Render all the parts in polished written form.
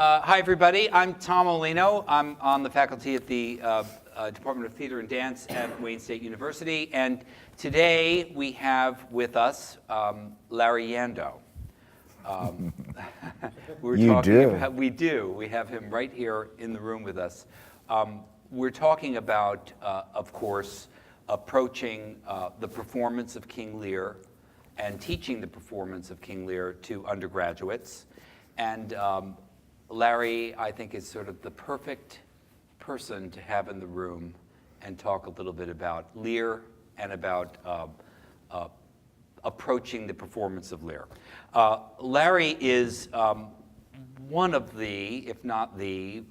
Hi, everybody. I'm Tom Olino. I'm on the faculty at the Department of Theater and Dance at Wayne State University. And today we have with us Larry Yando. You do? We do. We have him right here in the room with us. We're talking about, of course, approaching the performance of King Lear and teaching the performance of King Lear to undergraduates. And Larry, I think, is sort of the perfect person to have in the room and talk a little bit about Lear and about approaching the performance of Lear. Larry is one of the, if not the,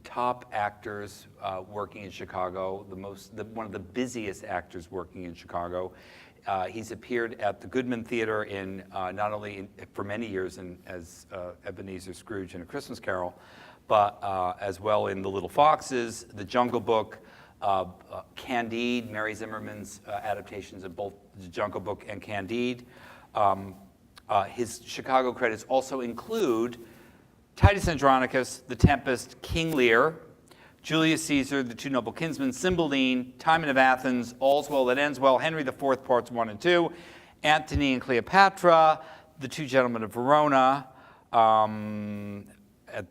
top actors working in Chicago, one of the busiest actors working in Chicago. He's appeared at the Goodman Theater in not only for many years as Ebenezer Scrooge in A Christmas Carol, but as well in The Little Foxes, The Jungle Book, Candide, Mary Zimmerman's adaptations of both The Jungle Book and Candide. His Chicago credits also include Titus Andronicus, The Tempest, King Lear, Julius Caesar, The Two Noble Kinsmen, Cymbeline, Timon of Athens, All's Well That Ends Well, Henry IV, Parts 1 and 2, Antony and Cleopatra, The Two Gentlemen of Verona, at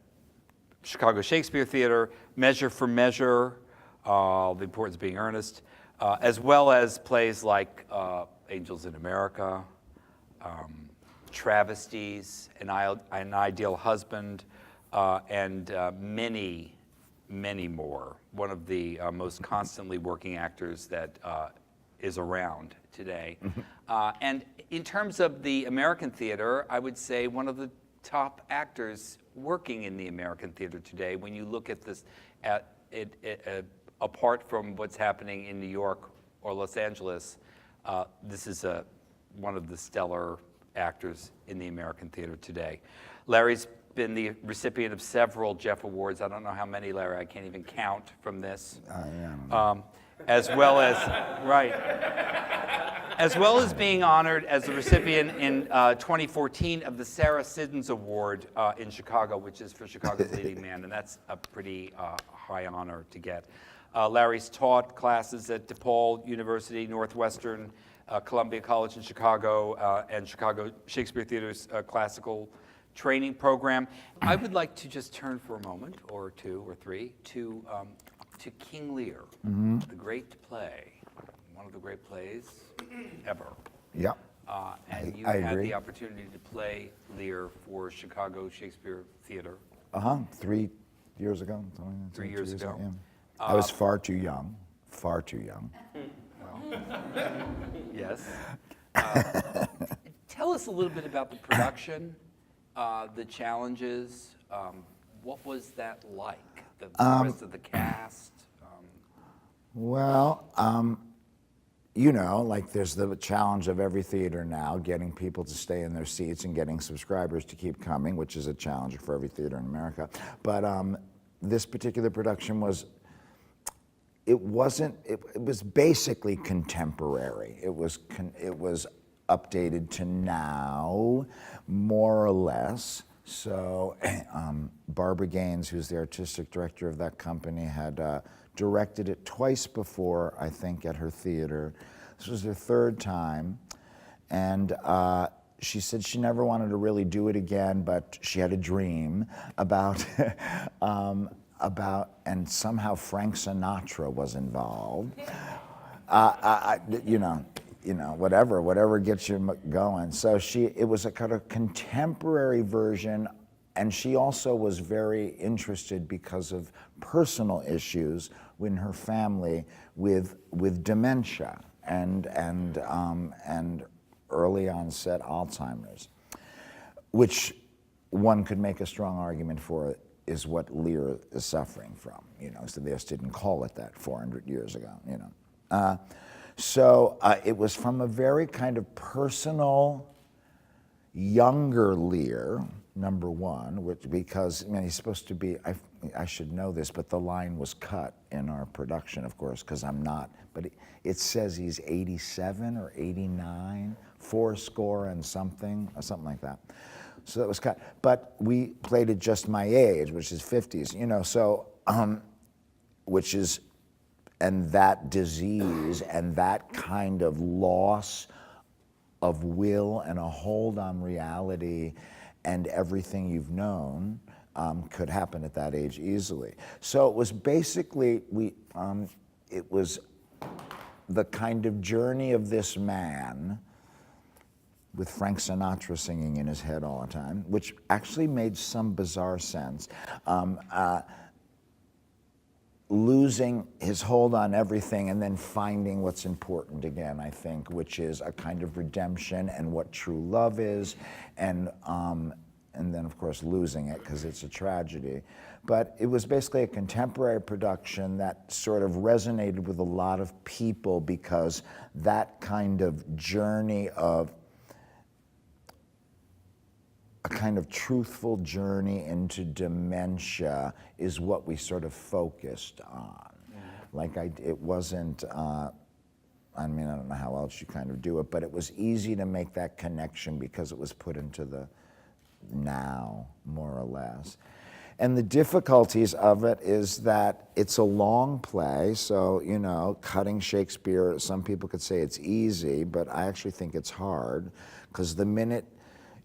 Chicago Shakespeare Theater, Measure for Measure, The Importance of Being Earnest, as well as plays like Angels in America, Travesties, An Ideal Husband, and many more. One of the most constantly working actors that is around today. And in terms of the American theater, I would say one of the top actors working in the American theater today. When you look at this, apart from what's happening in New York or Los Angeles, this is one of the stellar actors in the American theater today. Larry's been the recipient of several Jeff Awards. I don't know how many, Larry. I can't even count from this. As well as, right. As well as being honored as the recipient in 2014 of the Sarah Siddons Award in Chicago, which is for Chicago's leading man, and that's a pretty high honor to get. Larry's taught classes at DePaul University, Northwestern, Columbia College in Chicago, and Chicago Shakespeare Theater's classical training program. I would like to just turn for a moment, or two or three, to King Lear, the great play, one of the great plays ever. Yep. And you I had agree. the opportunity to play Lear for Chicago Shakespeare Theater. 3 years ago. 3 years ago. Yeah. I was far too young. Far too young. Yes. Tell us a little bit about the production, the challenges. What was that like? The rest of the cast? Like there's the challenge of every theater now, getting people to stay in their seats and getting subscribers to keep coming, which is a challenge for every theater in America. But this particular production was, it was basically contemporary. It was updated to now, more or less. So Barbara Gaines, who's the artistic director of that company, had directed it twice before, I think, at her theater. This was her third time. And she said she never wanted to really do it again, but she had a dream about, and somehow Frank Sinatra was involved. Whatever gets you going. So it was a kind of contemporary version, and she also was very interested because of personal issues in her family with dementia and early onset Alzheimer's, which one could make a strong argument for is what Lear is suffering from. So they just didn't call it that 400 years ago. So it was from a very kind of personal, younger Lear, number one, because he's supposed to be, I should know this, but the line was cut in our production, of course, because I'm not, but it says he's 87 or 89, 80 and something, or something like that. So that was cut. But we played at just my age, which is 50s, you know, so, which is, and that disease and that kind of loss of will and a hold on reality and everything you've known could happen at that age easily. So it was basically, it was the kind of journey of this man with Frank Sinatra singing in his head all the time, which actually made some bizarre sense. Losing his hold on everything and then finding what's important again, I think, which is a kind of redemption and what true love is, and then of course losing it because it's a tragedy. But it was basically a contemporary production that sort of resonated with a lot of people because that kind of journey of a kind of truthful journey into dementia is what we sort of focused on. Like it wasn't, I mean, I don't know how else you kind of do it, but it was easy to make that connection because it was put into the now, more or less. And the difficulties of it is that it's a long play, so, you know, cutting Shakespeare, some people could say it's easy, but I actually think it's hard, because the minute,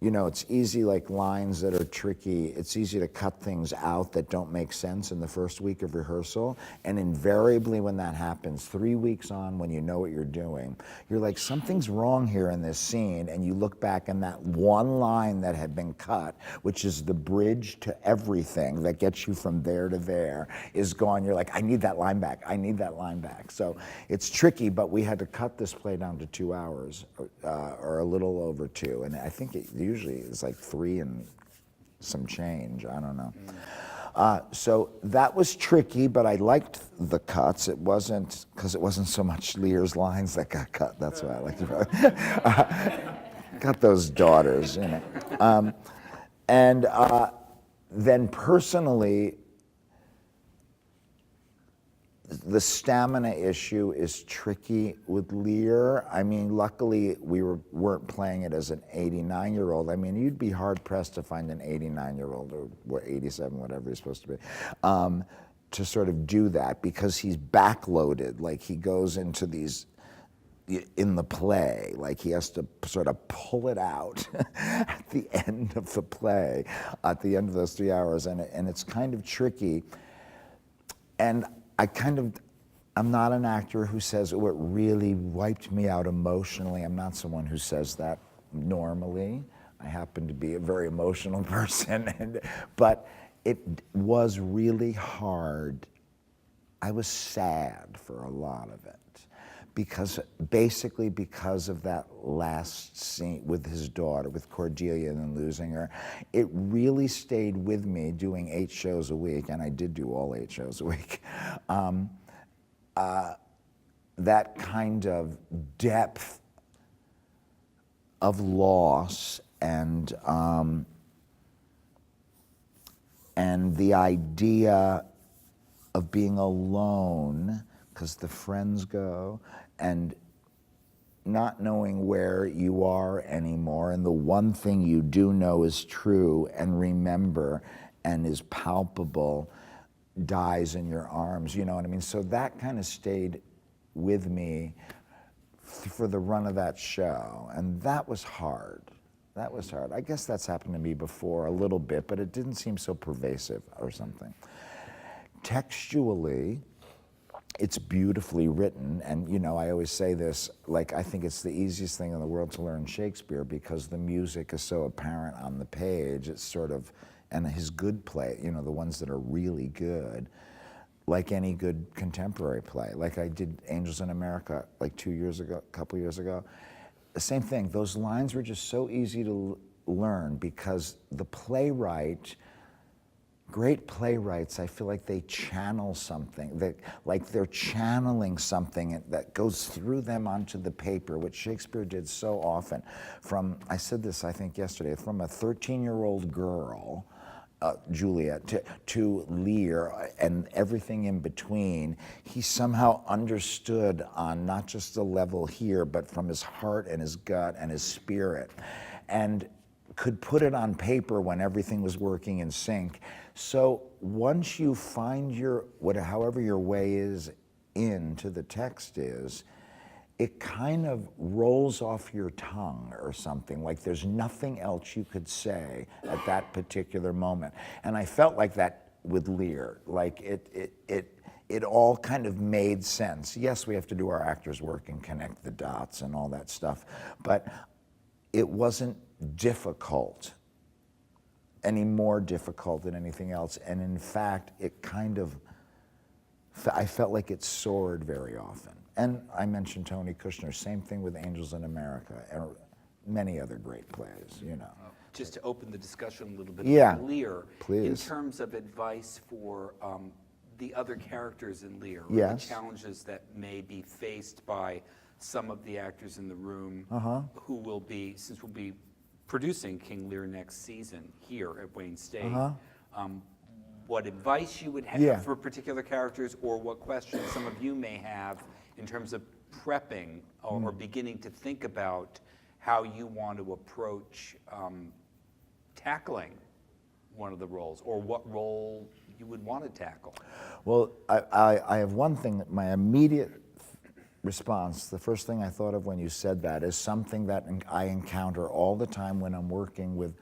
you know, it's easy, like lines that are tricky, it's easy to cut things out that don't make sense in the first week of rehearsal. And invariably when that happens, 3 weeks on, when you know what you're doing, you're like, something's wrong here in this scene. And you look back and that one line that had been cut, which is the bridge to everything that gets you from there to there, is gone. You're like, I need that line back. I need that line back. So it's tricky, but we had to cut this play down to 2 hours or a little over 2. And I think it usually it's like 3 and some change, I don't know. So that was tricky, but I liked the cuts. It wasn't, because it wasn't so much Lear's lines that got cut, that's why I liked it. Got those daughters, you know. And then personally, the stamina issue is tricky with Lear. I mean, luckily we weren't playing it as an 89-year-old. I mean, you'd be hard pressed to find an 89-year-old or 87, whatever he's supposed to be, to sort of do that, because he's backloaded. Like he goes into these, in the play, like he has to sort of pull it out at the end of the play, at the end of those 3 hours, and it's kind of tricky. And I'm not an actor who says, oh, it really wiped me out emotionally. I'm not someone who says that normally. I happen to be a very emotional person, but it was really hard. I was sad for a lot of it, basically because of that last scene with his daughter, with Cordelia, and then losing her. It really stayed with me doing 8 shows a week, and I did do all 8 shows a week. That kind of depth of loss and the idea of being alone, because the friends go, and not knowing where you are anymore, and the one thing you do know is true and remember and is palpable dies in your arms, you know what I mean? So that kind of stayed with me for the run of that show, and that was hard. That was hard. I guess that's happened to me before a little bit, but it didn't seem so pervasive or something. Textually, it's beautifully written, and you know, I always say this, like, I think it's the easiest thing in the world to learn Shakespeare because the music is so apparent on the page. It's sort of, and his good play, you know, the ones that are really good, like any good contemporary play. Like I did Angels in America like 2 years ago, a couple years ago. The same thing, those lines were just so easy to learn because the playwright, great playwrights, I feel like they channel something, that, like they're channeling something that goes through them onto the paper, which Shakespeare did so often. From, I said this I think yesterday, from a 13-year-old girl, Juliet, to Lear and everything in between, he somehow understood on not just the level here, but from his heart and his gut and his spirit. And could put it on paper when everything was working in sync. So once you find however your way is into the text is, it kind of rolls off your tongue or something, like there's nothing else you could say at that particular moment. And I felt like that with Lear, like it all kind of made sense. Yes, we have to do our actors' work and connect the dots and all that stuff, but it wasn't difficult, any more difficult than anything else. And in fact, I felt like it soared very often. And I mentioned Tony Kushner, same thing with Angels in America, and many other great plays, you know. Just to open the discussion a little bit Yeah, about Lear, please. in terms of advice for the other characters in Lear, or Yes. the challenges that may be faced by some of the actors in the room who will be, since we'll be producing King Lear next season here at Wayne State, what advice you would have Yeah. for particular characters, or what questions some of you may have in terms of prepping or beginning to think about how you want to approach tackling one of the roles, or what role you would want to tackle. Well, I have one thing, that my immediate response, the first thing I thought of when you said that, is something that I encounter all the time when I'm working with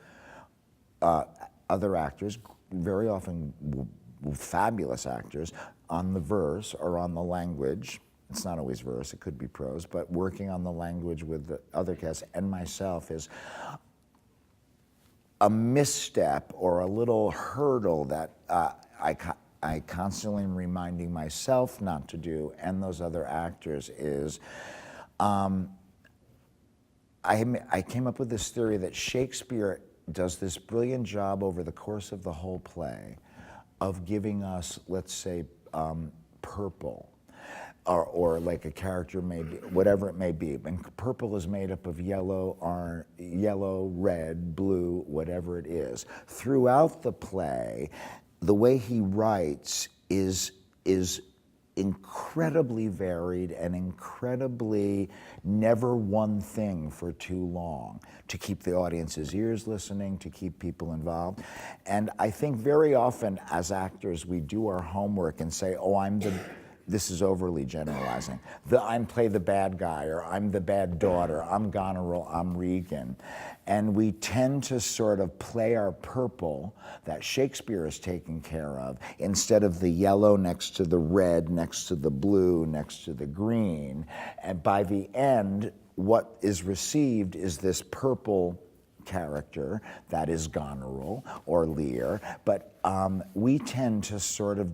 other actors, very often fabulous actors, on the verse or on the language. It's not always verse, it could be prose, but working on the language with the other cast and myself is a misstep or a little hurdle that I constantly am reminding myself not to do, and those other actors, is I came up with this theory that Shakespeare does this brilliant job over the course of the whole play of giving us, let's say, purple, or like a character may be, whatever it may be. And purple is made up of yellow, red, blue, whatever it is. Throughout the play, the way he writes is incredibly varied and incredibly never one thing for too long, to keep the audience's ears listening, to keep people involved. And I think very often as actors we do our homework and say, oh, this is overly generalizing, I play the bad guy, or I'm the bad daughter, I'm Goneril, I'm Regan. And we tend to sort of play our purple that Shakespeare is taking care of, instead of the yellow next to the red, next to the blue, next to the green. And by the end, what is received is this purple character that is Goneril or Lear. But we tend to sort of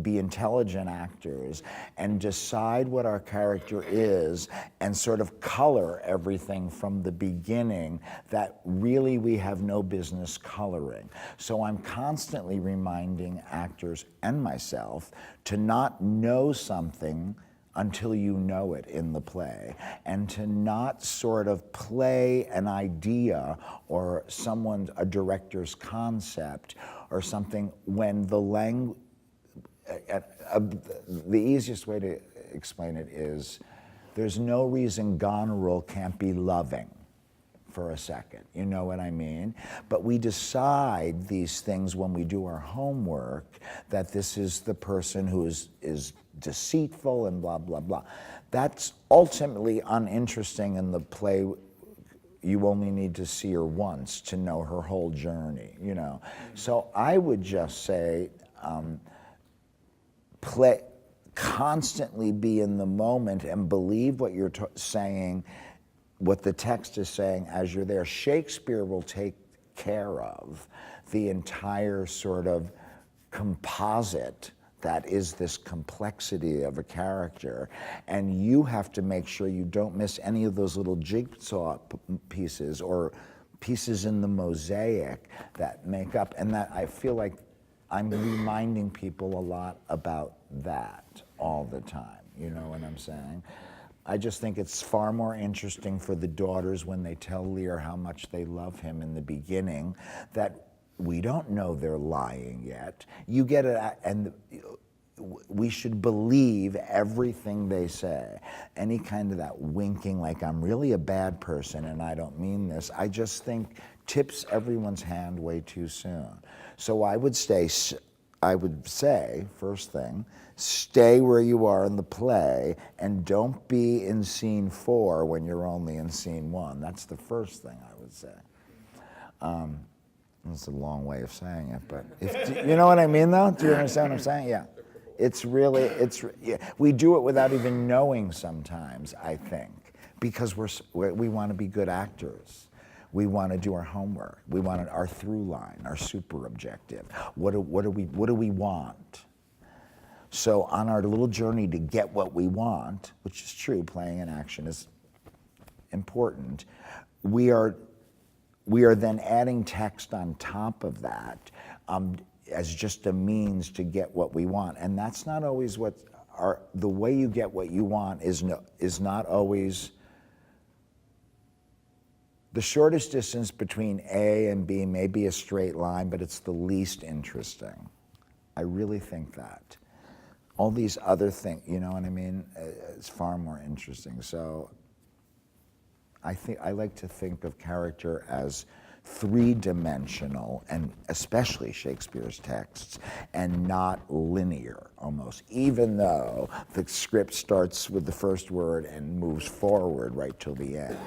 be intelligent actors and decide what our character is and sort of color everything from the beginning that really we have no business coloring. So I'm constantly reminding actors and myself to not know something until you know it in the play, and to not sort of play an idea or a director's concept or something when the language. The easiest way to explain it is, there's no reason Goneril can't be loving for a second, you know what I mean? But we decide these things when we do our homework, that this is the person who is deceitful and blah, blah, blah. That's ultimately uninteresting in the play. You only need to see her once to know her whole journey, you know? So I would just say, constantly be in the moment and believe what you're saying, what the text is saying as you're there. Shakespeare will take care of the entire sort of composite that is this complexity of a character, and you have to make sure you don't miss any of those little jigsaw pieces or pieces in the mosaic that make up, and that I feel like I'm reminding people a lot about that all the time, you know what I'm saying? I just think it's far more interesting for the daughters when they tell Lear how much they love him in the beginning, that we don't know they're lying yet. You get it, and we should believe everything they say. Any kind of that winking, like I'm really a bad person and I don't mean this, I just think tips everyone's hand way too soon. So I would say, first thing, stay where you are in the play and don't be in scene 4 when you're only in scene 1. That's the first thing I would say. That's a long way of saying it, but you know what I mean though? Do you understand what I'm saying? Yeah. It's really, we do it without even knowing sometimes, I think, because we want to be good actors. We want to do our homework. We want our through line, our super objective. What do we want? So on our little journey to get what we want, which is true, playing in action is important, we are then adding text on top of that as just a means to get what we want. And that's not always the way you get what you want is not always. The shortest distance between A and B may be a straight line, but it's the least interesting. I really think that. All these other things, you know what I mean? It's far more interesting. So I like to think of character as three-dimensional, and especially Shakespeare's texts, and not linear almost, even though the script starts with the first word and moves forward right till the end.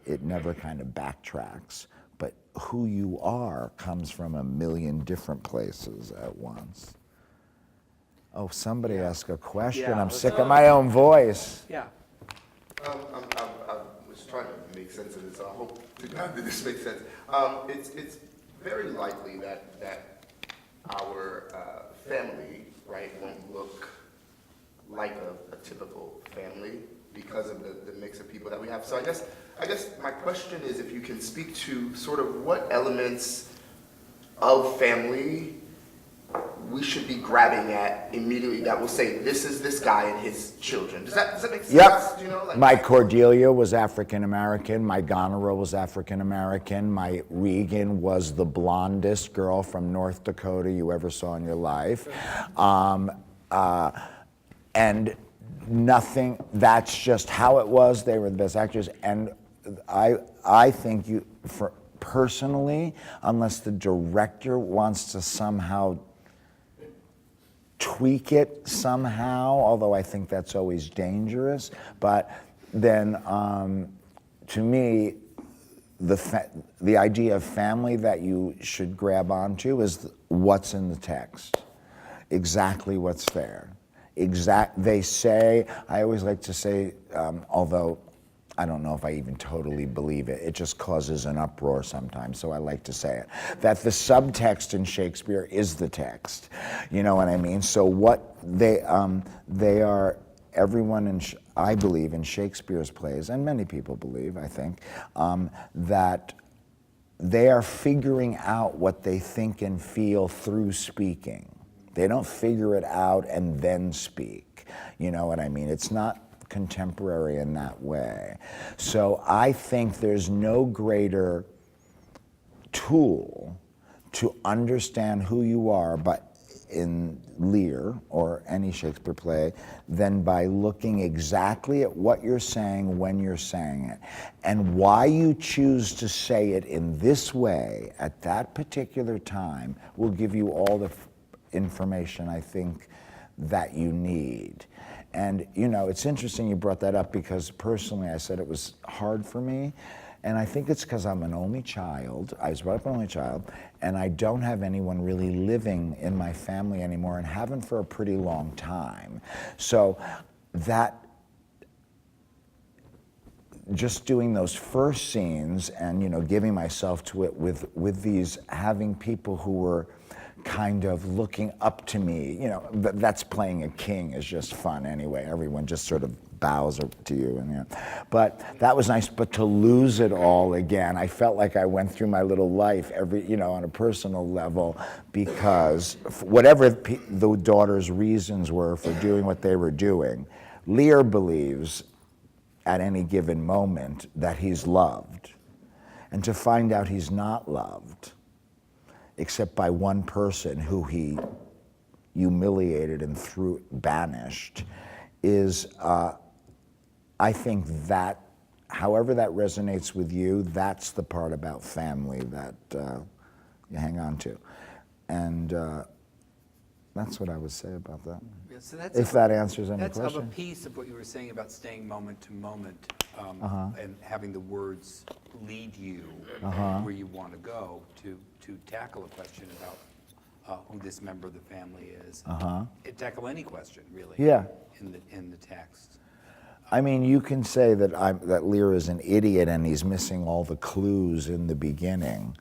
It never kind of backtracks, but who you are comes from a million different places at once. Oh, somebody asked a question. Yeah, I'm sick of my own voice. Yeah. I was trying to make sense of this. I hope to God that this makes sense. It's very likely that our family, right, won't look like a typical family because of the mix of people that we have. So I guess my question is if you can speak to sort of what elements of family we should be grabbing at immediately that will say, this is this guy and his children. Does that make sense? Yep. You know, My Cordelia was African American. My Goneril was African American. My Regan was the blondest girl from North Dakota you ever saw in your life. And nothing, that's just how it was. They were the best actors. And I think personally, unless the director wants to somehow tweak it somehow, although I think that's always dangerous, but then to me, the idea of family that you should grab onto is what's in the text, exactly what's there. They say, I always like to say, although I don't know if I even totally believe it, it just causes an uproar sometimes, so I like to say it, that the subtext in Shakespeare is the text. You know what I mean? So what they are, everyone I believe in Shakespeare's plays, and many people believe, I think, that they are figuring out what they think and feel through speaking. They don't figure it out and then speak. You know what I mean? It's not contemporary in that way. So I think there's no greater tool to understand who you are, but in Lear or any Shakespeare play, than by looking exactly at what you're saying when you're saying it. And why you choose to say it in this way at that particular time will give you all the information I think that you need. And you know, it's interesting you brought that up, because personally I said it was hard for me, and I think it's because I'm an only child. I was brought up an only child, and I don't have anyone really living in my family anymore, and haven't for a pretty long time. So that, just doing those first scenes and, you know, giving myself to it with these, having people who were kind of looking up to me, you know, that's playing a king is just fun anyway. Everyone just sort of bows to you, and yeah. But that was nice. But to lose it all again, I felt like I went through my little life on a personal level, because whatever the daughter's reasons were for doing what they were doing, Lear believes at any given moment that he's loved, and to find out he's not loved except by one person who he, humiliated and banished, is I think that, however that resonates with you, that's the part about family that you hang on to. And that's what I would say about that. Yeah, so that's If that answers any that's of a question. piece of what you were saying about staying moment to moment and having the words lead you where you want to go to tackle a question about who this member of the family is. Tackle any question, really. Yeah. In the text. I mean, you can say that Lear is an idiot and he's missing all the clues in the beginning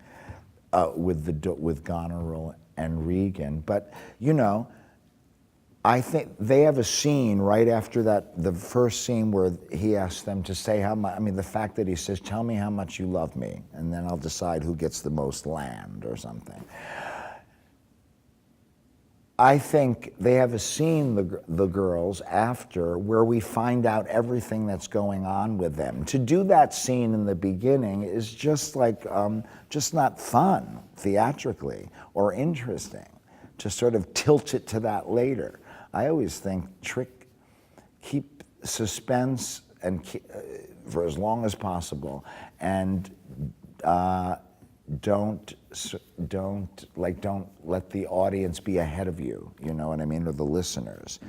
with Goneril and Regan, but you know, I think they have a scene right after that, the first scene where he asks them to say how much. I mean, the fact that he says, "Tell me how much you love me, and then I'll decide who gets the most land," or something. I think they have a scene, the girls, after, where we find out everything that's going on with them. To do that scene in the beginning is just like, just not fun, theatrically, or interesting. To sort of tilt it to that later. I always think keep suspense and for as long as possible, and don't let the audience be ahead of you, you know what I mean, or the listeners.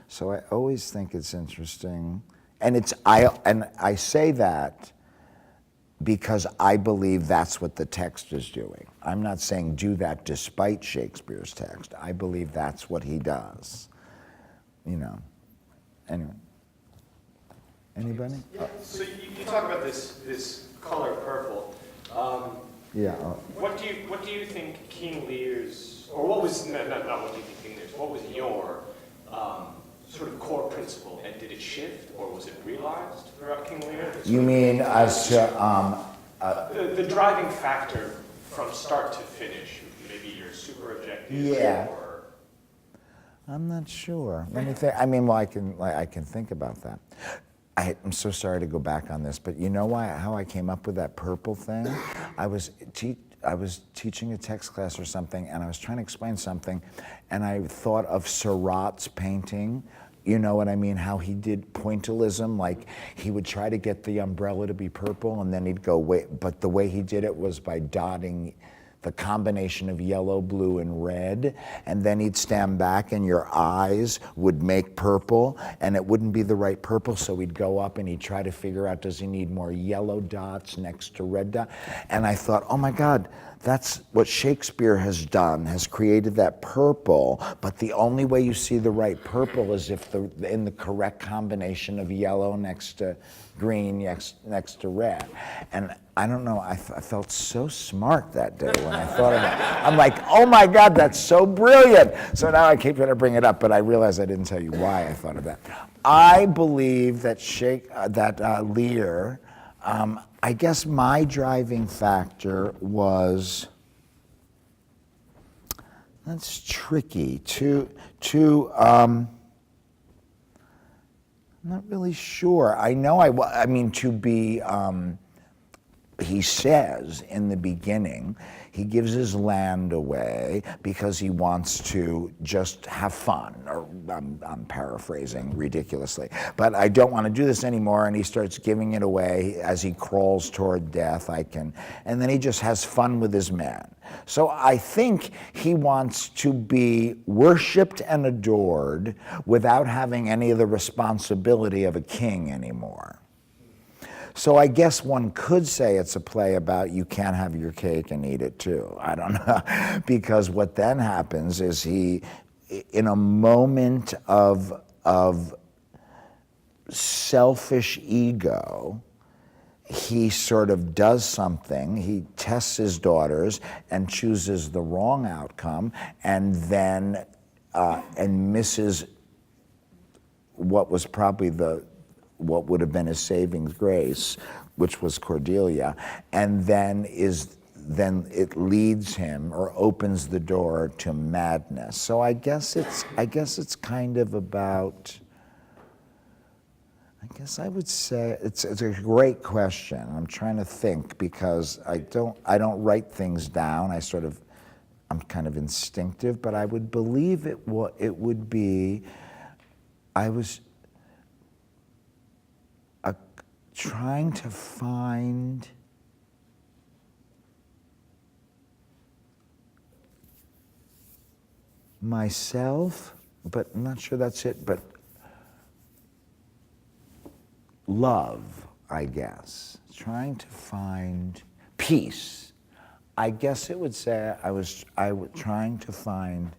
So I always think it's interesting, and I say that because I believe that's what the text is doing. I'm not saying do that despite Shakespeare's text. I believe that's what he does, you know. Anyway, anybody? Yeah. So you talk about this color purple. Yeah. What do you think King Lear's, or what was not what do you think King Lear's? What was your sort of core principle, and did it shift, or was it realized throughout King Lear? You mean as to the driving factor from start to finish? Maybe your super objective. Yeah. Or I'm not sure. Let me think. I mean, well, I can think about that. I'm so sorry to go back on this, but you know how I came up with that purple thing? I was teaching a text class or something, and I was trying to explain something, and I thought of Seurat's painting. You know what I mean? How he did pointillism, like he would try to get the umbrella to be purple, and then he'd go, wait, but the way he did it was by dotting the combination of yellow, blue, and red, and then he'd stand back and your eyes would make purple, and it wouldn't be the right purple, so he'd go up and he'd try to figure out, does he need more yellow dots next to red dots? And I thought, oh my God, that's what Shakespeare has done, has created that purple, but the only way you see the right purple is if in the correct combination of yellow next to green, next to red. And I don't know, I felt so smart that day when I thought of that. I'm like, oh my God, that's so brilliant. So now I keep trying to bring it up, but I realize I didn't tell you why I thought of that. I believe that Lear, I guess my driving factor was, that's tricky, I'm not really sure. I know I mean to be, he says in the beginning, he gives his land away because he wants to just have fun, or I'm paraphrasing ridiculously, but I don't want to do this anymore, and he starts giving it away as he crawls toward death, and then he just has fun with his men. So I think he wants to be worshipped and adored without having any of the responsibility of a king anymore. So I guess one could say it's a play about you can't have your cake and eat it too. I don't know. Because what then happens is he, in a moment of selfish ego, he sort of does something, he tests his daughters and chooses the wrong outcome, and then and misses what was probably what would have been his saving grace, which was Cordelia, and then it leads him or opens the door to madness. So I guess it's kind of about, I guess I would say it's a great question. I'm trying to think because I don't write things down. I'm kind of instinctive, but I would believe it would be, I was trying to find myself, but I'm not sure that's it, but love, I guess. Trying to find peace. I guess it would say I was trying to find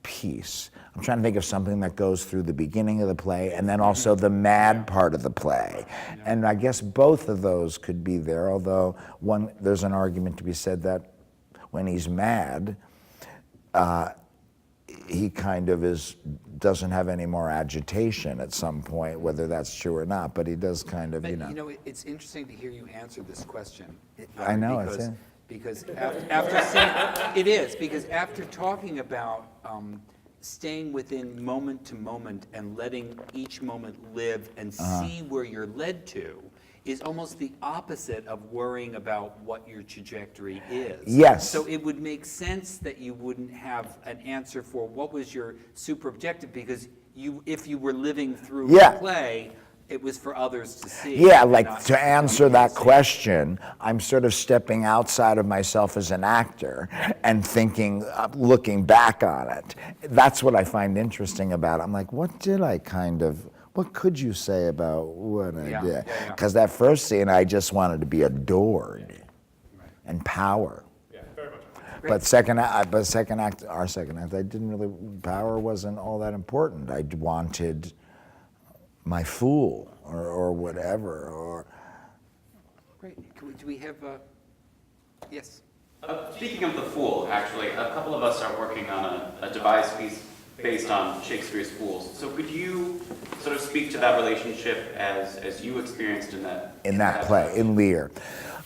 peace. I'm trying to think of something that goes through the beginning of the play and then also the mad part of the play. And I guess both of those could be there, although there's an argument to be said that when he's mad, he kind of doesn't have any more agitation at some point, whether that's true or not, but he does kind of, But, it's interesting to hear you answer this question. I know, Because after saying, it is, because after talking about staying within moment to moment and letting each moment live and see where you're led to, is almost the opposite of worrying about what your trajectory is. Yes. So it would make sense that you wouldn't have an answer for what was your super objective, because if you were living through the play, it was for others to see. Yeah, like to answer that question, I'm sort of stepping outside of myself as an actor and thinking, looking back on it. That's what I find interesting about it. I'm like, what could you say about what I did? Because that first scene, I just wanted to be adored and power. Yeah, very much. But our second act, I didn't really, power wasn't all that important. I wanted my fool or whatever. Great. Do we have, yes? Speaking of the Fool, actually, a couple of us are working on a devised piece based on Shakespeare's Fools. So could you sort of speak to that relationship as you experienced in that play, in Lear?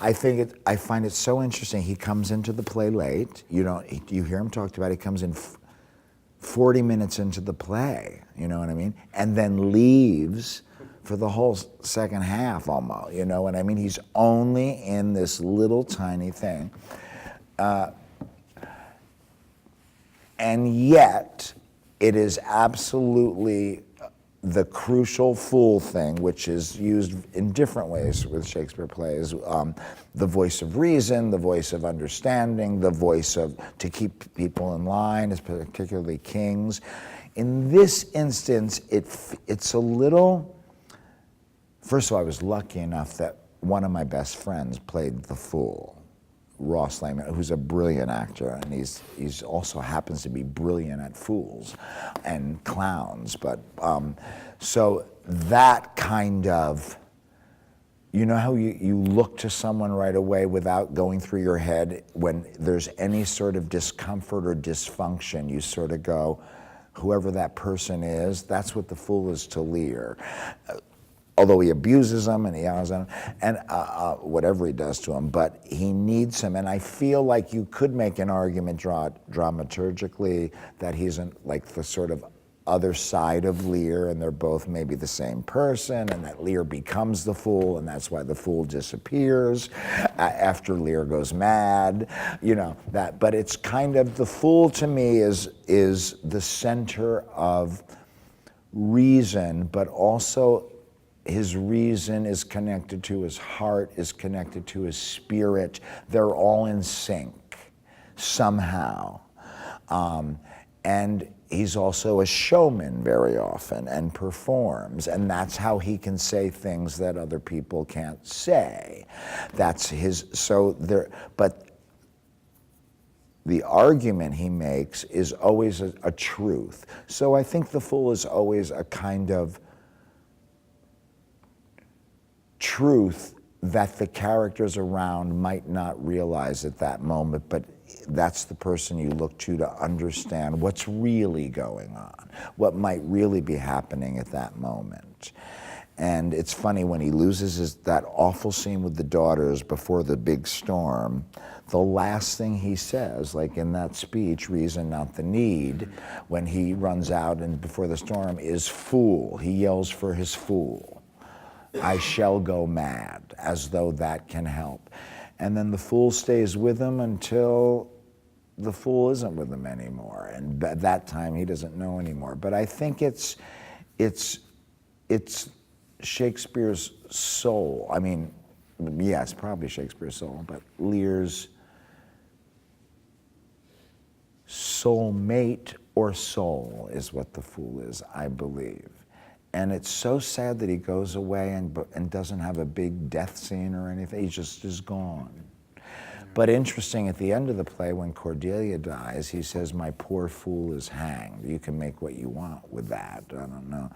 I find it so interesting. He comes into the play late. You hear him talked about. He comes in 40 minutes into the play. You know what I mean? And then leaves for the whole second half almost. You know what I mean? He's only in this little tiny thing, and yet it is absolutely the crucial fool thing, which is used in different ways with Shakespeare plays. The voice of reason, the voice of understanding, the voice to keep people in line, particularly kings. In this instance, it's a little. First of all, I was lucky enough that one of my best friends played the fool, Ross Lehman, who's a brilliant actor, and he's also happens to be brilliant at fools and clowns. But so that kind of, you know how you look to someone right away without going through your head when there's any sort of discomfort or dysfunction, you sort of go, whoever that person is, that's what the fool is to Lear. Although he abuses them and he yells at them, and whatever he does to them, but he needs him. And I feel like you could make an argument dramaturgically that he's like the sort of other side of Lear, and they're both maybe the same person, and that Lear becomes the fool, and that's why the fool disappears after Lear goes mad. You know that, but it's kind of the fool to me is the center of reason, but also. His reason is connected to his heart, is connected to his spirit. They're all in sync somehow. And he's also a showman very often and performs. And that's how he can say things that other people can't say. That's his, but the argument he makes is always a truth. So I think the fool is always a kind of truth that the characters around might not realize at that moment, but that's the person you look to understand what's really going on, what might really be happening at that moment. And it's funny, when he loses that awful scene with the daughters before the big storm, the last thing he says, like in that speech, Reason Not the Need, when he runs out and before the storm, is fool. He yells for his fool. I shall go mad, as though that can help. And then the fool stays with him until the fool isn't with him anymore, and at that time he doesn't know anymore. But I think it's Shakespeare's soul. I mean, yes, probably Shakespeare's soul, but Lear's soulmate or soul is what the fool is, I believe. And it's so sad that he goes away and doesn't have a big death scene or anything. He just is gone. But interesting, at the end of the play, when Cordelia dies, he says, "My poor fool is hanged." You can make what you want with that. I don't know.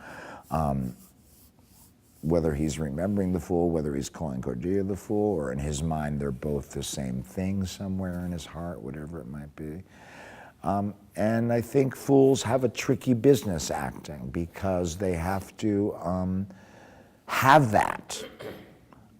Whether he's remembering the fool, whether he's calling Cordelia the fool, or in his mind they're both the same thing somewhere in his heart, whatever it might be. And I think fools have a tricky business acting because they have to have that,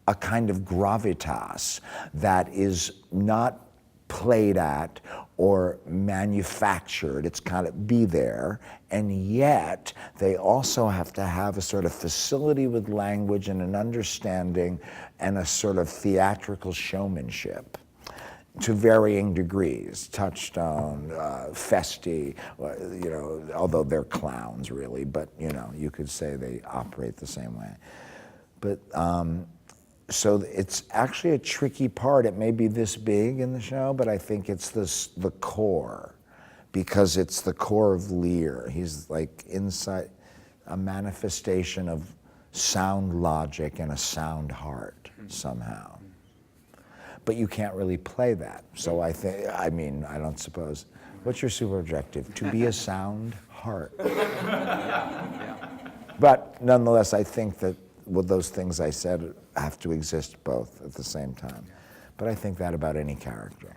a kind of gravitas that is not played at or manufactured. It's kind of be there, and yet they also have to have a sort of facility with language and an understanding and a sort of theatrical showmanship to varying degrees. Touchstone, Festi, you know, although they're clowns really, but you know, you could say they operate the same way. But so it's actually a tricky part. It may be this big in the show, but I think it's the core, because it's the core of Lear. He's like inside a manifestation of sound logic and a sound heart somehow. But you can't really play that. So I don't suppose. What's your super objective? To be a sound heart. But nonetheless, I think that with those things I said have to exist both at the same time. But I think that about any character.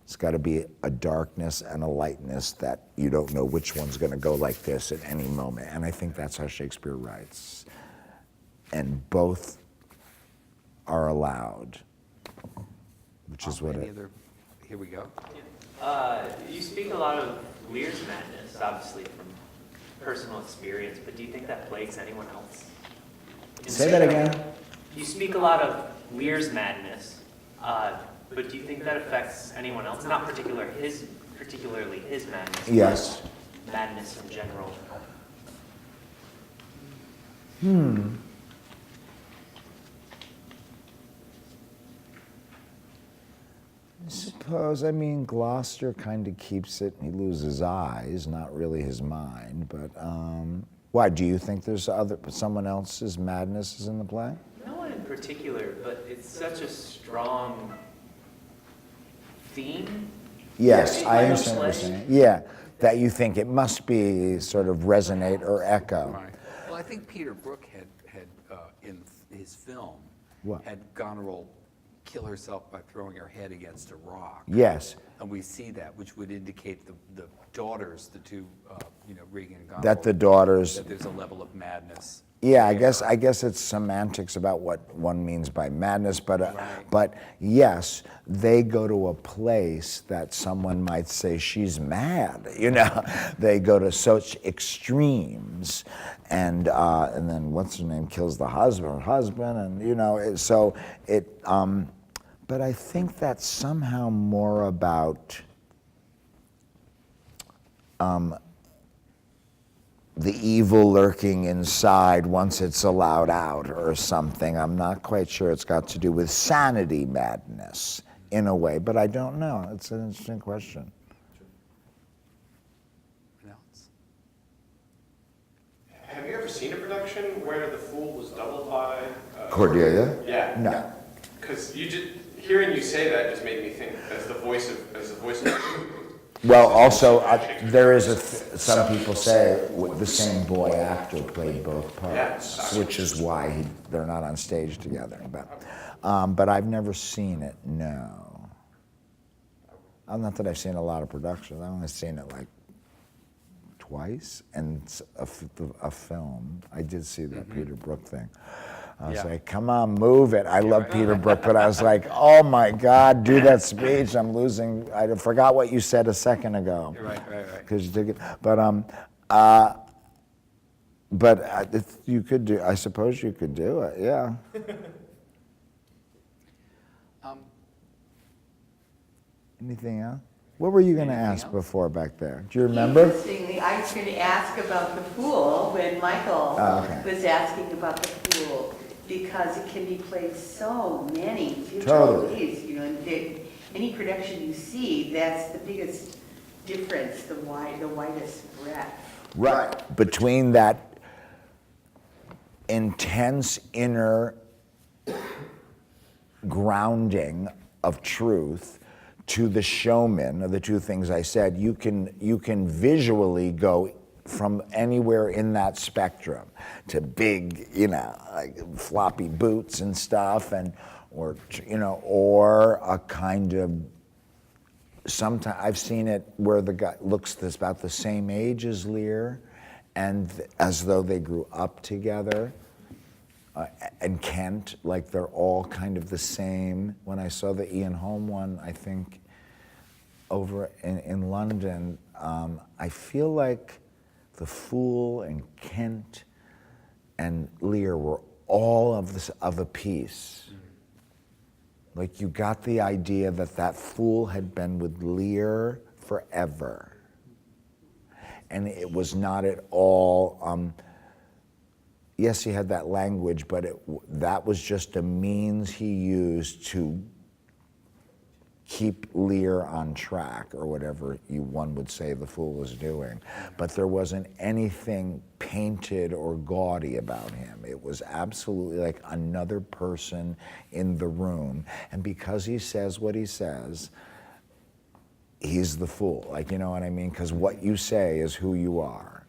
It's got to be a darkness and a lightness that you don't know which one's going to go like this at any moment. And I think that's how Shakespeare writes. And both are allowed, which is what Here we go. You speak a lot of Lear's madness, obviously from personal experience, but do you think that plagues anyone else? Say that again. You speak a lot of Lear's madness, but do you think that affects anyone else? Not particularly his madness. Yes. But madness in general. I suppose, Gloucester kind of keeps it, he loses eyes, not really his mind, but why, do you think there's someone else's madness is in the play? No one in particular, but it's such a strong theme. Yes, I in the understand what you're play. saying. Yeah, that you think it must be sort of resonate or echo. Right. Well, I think Peter Brook had in his film, What? had Goneril kill herself by throwing her head against a rock. Yes, And we see that, which would indicate the daughters, the two, Regan and Goneril. that the daughters. That there's a level of madness. Yeah, I guess it's semantics about what one means by madness, but Right. but yes, they go to a place that someone might say she's mad. They go to such extremes, and then what's her name kills the husband, and so it. But I think that's somehow more about. The evil lurking inside once it's allowed out or something. I'm not quite sure. It's got to do with sanity madness in a way, but I don't know. It's an interesting question. What else? Have you ever seen a production where the fool was doubled by Cordelia? Yeah. No. Because hearing you say that just made me think as the voice of Well, also, there is some people say the same boy actor played both parts, which is why they're not on stage together. But I've never seen it, no. Not that I've seen a lot of productions. I've only seen it like twice, and a film. I did see that Peter Brook thing. I was like, come on, move it. I love Peter Brook, but I was like, oh my God, do that speech. I'm losing. I forgot what you said a second ago. Right. Because you took it. But you could do. I suppose you could do it. Yeah. Anything else? What were you going to Anything ask else? before back there? Do you remember? Interestingly, I was going to ask about the pool when Michael okay. was asking about the pool, because it can be played so many different Totally. ways, you know, and any production you see, that's the biggest difference, the widest breadth. Right. Between that intense inner grounding of truth to the showman, of the two things I said, you can visually go from anywhere in that spectrum to big, like floppy boots and stuff, or a kind of, sometimes I've seen it where the guy looks about the same age as Lear, and as though they grew up together. And Kent, like they're all kind of the same. When I saw the Ian Holm one, I think over in London, I feel like the Fool and Kent and Lear were all of a piece. Like you got the idea that Fool had been with Lear forever. And it was not at all, yes, he had that language, but that was just a means he used to keep Lear on track, or whatever one would say the Fool was doing. But there wasn't anything painted or gaudy about him. It was absolutely like another person in the room. And because he says what he says, he's the Fool. Like, you know what I mean? Because what you say is who you are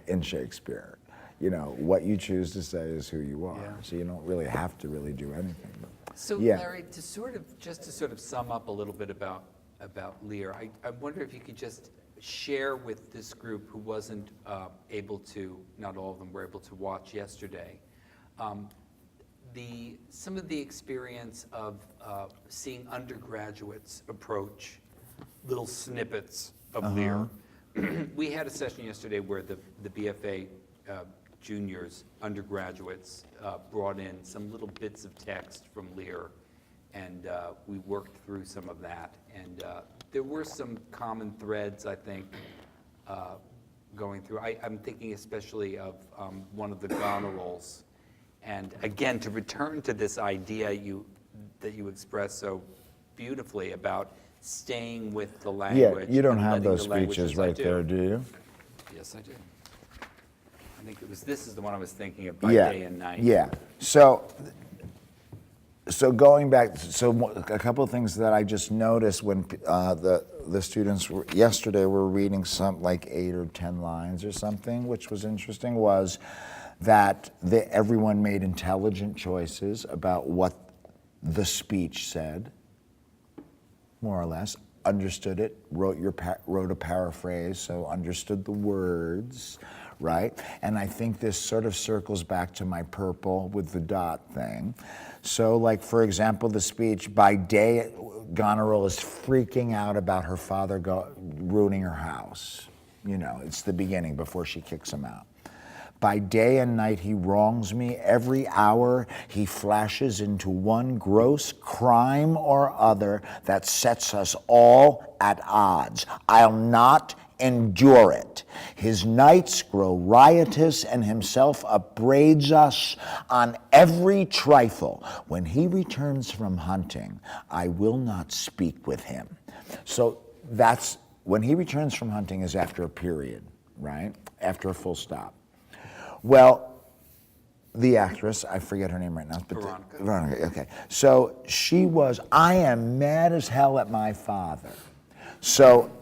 in Shakespeare. What you choose to say is who you are. Yeah. So you don't really have to really do anything. So Yeah. Larry, to sort of sum up a little bit about Lear, I wonder if you could just share with this group who wasn't able to, not all of them were able to watch yesterday, some of the experience of seeing undergraduates approach little snippets of Lear. We had a session yesterday where the BFA juniors, undergraduates, brought in some little bits of text from Lear, and we worked through some of that. And there were some common threads, I think, going through. I'm thinking especially of one of the gonerols. And again, to return to this idea that you expressed so beautifully about staying with the language. Yeah, you don't and have letting those the languages- speeches right there, do you? Yes, I do. I think this is the one I was thinking of, by day and night. Yeah. So going back, a couple of things that I just noticed when the students yesterday were reading some like 8 or 10 lines or something, which was interesting, was that everyone made intelligent choices about what the speech said, more or less, understood it, wrote a paraphrase, so understood the words, right? And I think this sort of circles back to my purple with the dot thing. So like, for example, the speech, by day, Goneril is freaking out about her father ruining her house. It's the beginning before she kicks him out. By day and night he wrongs me. Every hour he flashes into one gross crime or other that sets us all at odds. I'll not endure it. His nights grow riotous and himself upbraids us on every trifle. When he returns from hunting, I will not speak with him. So that's, when he returns from hunting is after a period, right? After a full stop. Well, the actress, I forget her name right now. But Veronica, okay. So she was, I am mad as hell at my father. So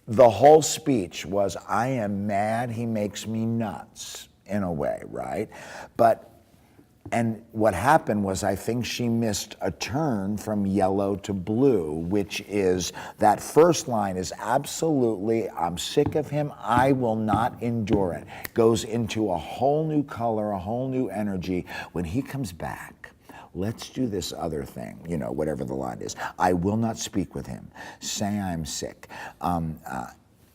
the whole speech was, I am mad, he makes me nuts, in a way, right? And what happened was, I think she missed a turn from yellow to blue, which is, that first line is absolutely, I'm sick of him, I will not endure it. Goes into a whole new color, a whole new energy. When he comes back, let's do this other thing, whatever the line is. I will not speak with him. Say I'm sick.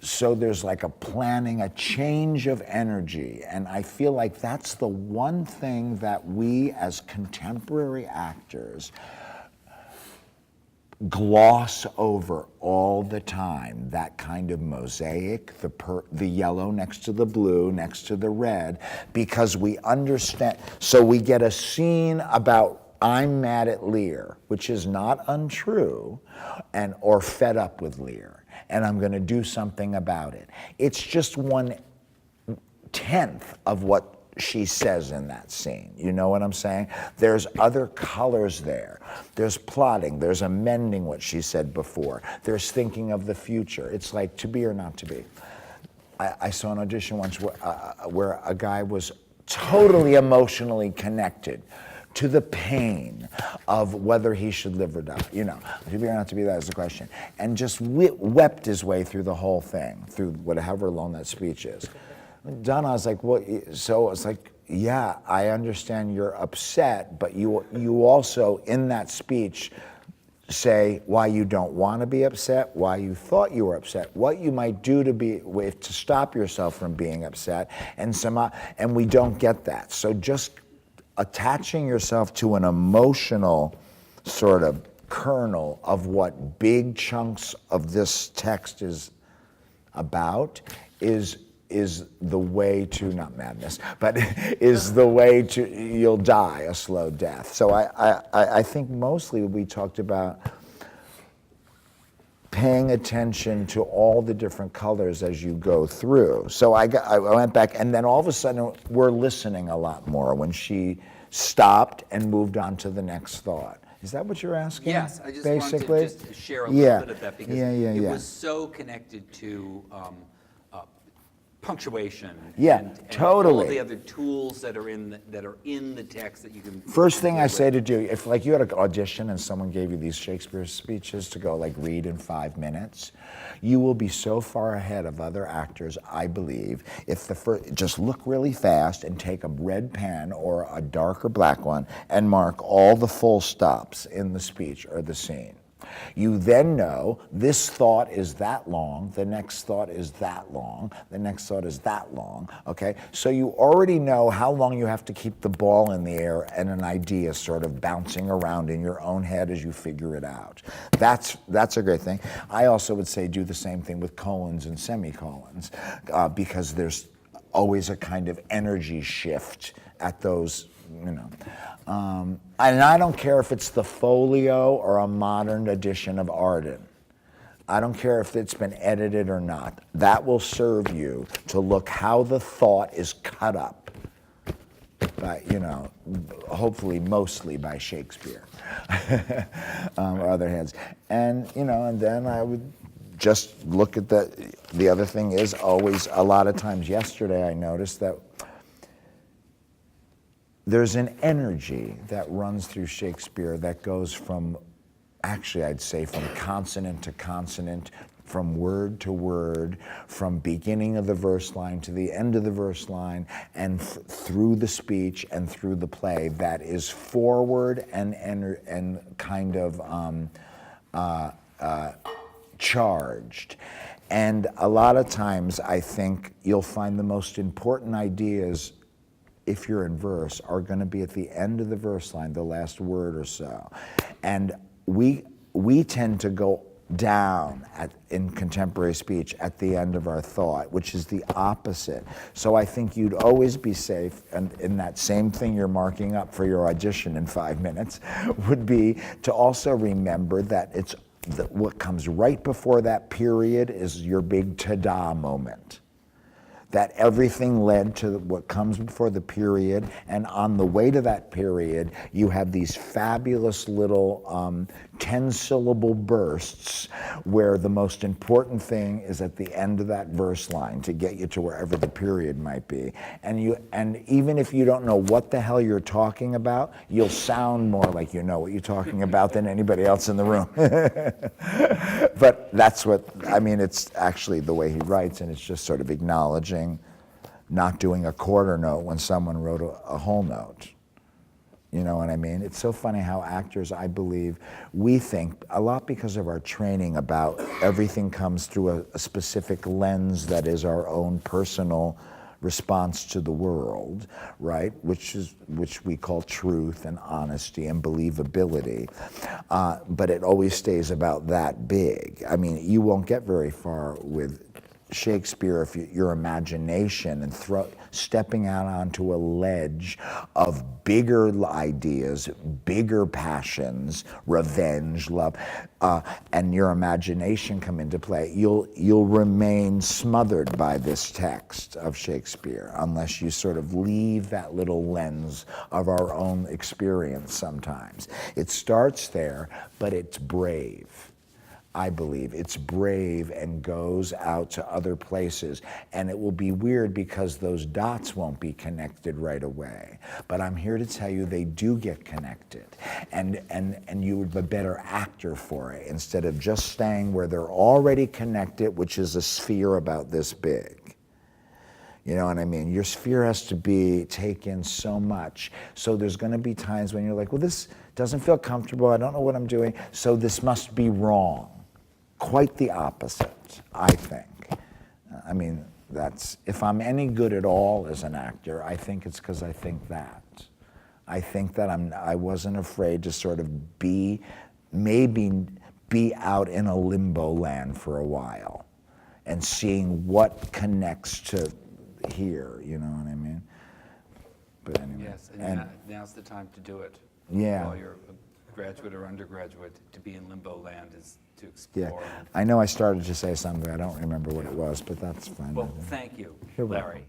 So there's like a change of energy. And I feel like that's the one thing that we as contemporary actors gloss over all the time that kind of mosaic, the yellow next to the blue, next to the red, because we understand, so we get a scene about I'm mad at Lear, which is not untrue, or fed up with Lear, and I'm going to do something about it. It's just 1/10 of what she says in that scene. You know what I'm saying? There's other colors there. There's plotting. There's amending what she said before. There's thinking of the future. It's like to be or not to be. I saw an audition once where a guy was totally emotionally connected to the pain of whether he should live or die. You know, to be or not to be, that is the question. And just wept his way through the whole thing, through however long that speech is. Donna, I was like, well, so it's like, yeah, I understand you're upset, but you also, in that speech, say why you don't want to be upset, why you thought you were upset, what you might do to stop yourself from being upset, and we don't get that. So just attaching yourself to an emotional sort of kernel of what big chunks of this text is about is the way to, not madness, but is the way to, you'll die a slow death. So I think mostly we talked about paying attention to all the different colors as you go through. So I went back, and then all of a sudden we're listening a lot more when she stopped and moved on to the next thought. Is that what you're asking? Yes, I just basically? wanted to just share a little bit of that because it yeah. was so connected to punctuation. Yeah, and totally. all the other tools that are in the text that you can. First thing I say to do, if like you had an audition and someone gave you these Shakespeare speeches to go like read in 5 minutes, you will be so far ahead of other actors, I believe, if just look really fast and take a red pen or a dark or black one and mark all the full stops in the speech or the scene. You then know this thought is that long, the next thought is that long, the next thought is that long, okay? So you already know how long you have to keep the ball in the air and an idea sort of bouncing around in your own head as you figure it out. That's a great thing. I also would say do the same thing with colons and semicolons because there's always a kind of energy shift at those, you know. And I don't care if it's the folio or a modern edition of Arden. I don't care if it's been edited or not. That will serve you to look how the thought is cut up by, you know, hopefully mostly by Shakespeare or other hands. And, you know, and then I would just look at the other thing is always, a lot of times yesterday I noticed that there's an energy that runs through Shakespeare that goes from, actually I'd say from consonant to consonant, from word to word, from beginning of the verse line to the end of the verse line, and through the speech and through the play that is forward and kind of charged. And a lot of times I think you'll find the most important ideas, if you're in verse, are going to be at the end of the verse line, the last word or so. And we tend to go down in contemporary speech at the end of our thought, which is the opposite. So I think you'd always be safe, and in that same thing you're marking up for your audition in 5 minutes, would be to also remember that what comes right before that period is your big ta-da moment. That everything led to what comes before the period, and on the way to that period, you have these fabulous little 10-syllable bursts where the most important thing is at the end of that verse line to get you to wherever the period might be. And even if you don't know what the hell you're talking about, you'll sound more like you know what you're talking about than anybody else in the room. But that's what, I mean, it's actually the way he writes, and it's just sort of acknowledging not doing a quarter note when someone wrote a whole note. You know what I mean? It's so funny how actors, I believe, we think, a lot because of our training about everything comes through a specific lens that is our own personal response to the world, right? Which we call truth and honesty and believability. But it always stays about that big. I mean, you won't get very far with Shakespeare if your imagination and stepping out onto a ledge of bigger ideas, bigger passions, revenge, love, and your imagination come into play, you'll remain smothered by this text of Shakespeare unless you sort of leave that little lens of our own experience sometimes. It starts there, but it's brave. I believe it's brave and goes out to other places, and it will be weird because those dots won't be connected right away. But I'm here to tell you they do get connected, and you're the better actor for it instead of just staying where they're already connected, which is a sphere about this big. You know what I mean? Your sphere has to take in so much. So there's going to be times when you're like, well, this doesn't feel comfortable. I don't know what I'm doing. So this must be wrong. Quite the opposite, I think. I mean, if I'm any good at all as an actor, I think it's because I think that. I think that I wasn't afraid to sort of maybe be out in a limbo land for a while and seeing what connects to here, you know what I mean? But anyway. Yes, and now's the time to do it. Yeah. While you're a graduate or undergraduate, to be in limbo land is to Yeah, explore. I know I started to say something, I don't remember what it was, but that's fine. Well, thank you, You're Larry. welcome.